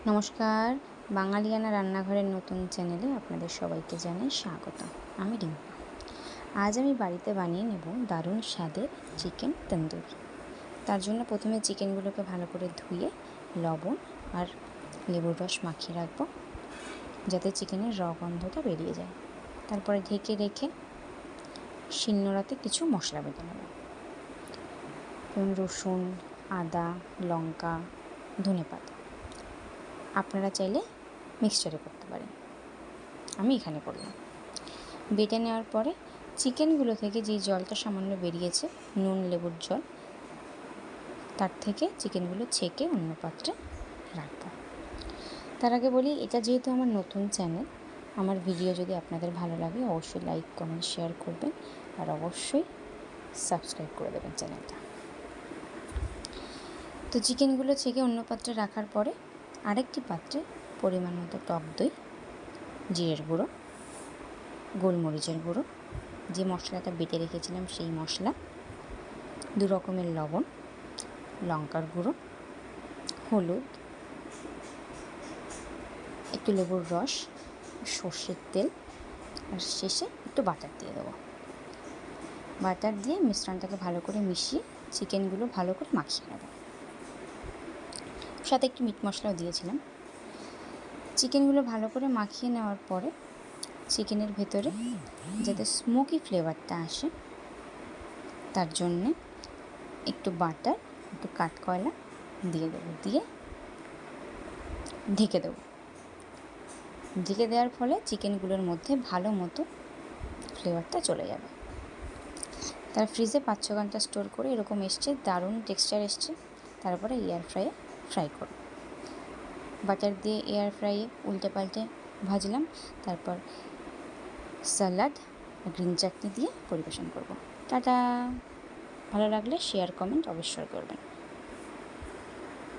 নমস্কার, বাঙালিয়ানা রান্নাঘরের নতুন চ্যানেলে আপনাদের সবাইকে জানাই স্বাগত। আমি রিম্পা। আজ আমি বাড়িতে বানিয়ে নেব দারুণ স্বাদের চিকেন তন্দুরি। তার জন্য প্রথমে চিকেনগুলোকে ভালো করে ধুয়ে লবণ আর লেবুর রস মাখিয়ে রাখবো, যাতে চিকেনের গন্ধটা বেরিয়ে যায়। তারপরে ঢেকে রেখে শিলনোড়াতে কিছু মশলা বেটে নেব, যেমন রসুন, আদা, লঙ্কা, ধনেপাতা। আপনারা চাইলে মিক্সচারে করতে পারেন, আমি এখানে করলাম। বেটে নেওয়ার পরে চিকেনগুলো থেকে যে জলটা সামান্য বেরিয়েছে, নুন লেবুর জল, তার থেকে চিকেনগুলো ছেঁকে অন্য পাত্রে রাখবো। তার আগে বলি, এটা যেহেতু আমার নতুন চ্যানেল, আমার ভিডিও যদি আপনাদের ভালো লাগে অবশ্যই লাইক কমেন্ট শেয়ার করবেন আর অবশ্যই সাবস্ক্রাইব করে দেবেন চ্যানেলটা। তো চিকেনগুলো ছেঁকে অন্য পাত্রে রাখার পরে আরেকটি পাত্রে পরিমাণ মতো টক দই, জিরের গুঁড়ো, গোলমরিচের গুঁড়ো, যে মশলাটা বেটে রেখেছিলাম সেই মশলা, 2 রকমের লবণ, লঙ্কার গুঁড়ো, হলুদ, একটু লেবুর রস, সর্ষের তেল, আর শেষে একটু বাটার দিয়ে দেবো। বাটার দিয়ে মিশ্রণটাকে ভালো করে মিশিয়ে চিকেনগুলো ভালো করে মাখিয়ে নেব। সাথে একটু মিট মশলাও দিয়েছিলাম। চিকেনগুলো ভালো করে মাখিয়ে নেওয়ার পরে চিকেনের ভেতরে যাতে স্মোকি ফ্লেভারটা আসে, তার জন্যে একটু বাটার, একটু কাঠকয়লা দিয়ে দেবো, দিয়ে ঢেকে দেবো। ঢেকে দেওয়ার ফলে চিকেনগুলোর মধ্যে ভালো মতো ফ্লেভারটা চলে যাবে। তার ফ্রিজে 5-6 ঘন্টা স্টোর করে এরকম এসছে, দারুণ টেক্সচার এসছে। তারপরে এয়ার ফ্রাইয়ে ফ্রাই করব। বাটার দিয়ে এয়ার ফ্রাইয়ে উল্টে পাল্টে ভাজলাম। তারপর স্যালাড, গ্রিন চাটনি দিয়ে পরিবেশন করব। টাটা। ভালো লাগলে শেয়ার কমেন্ট অবশ্যই করবেন।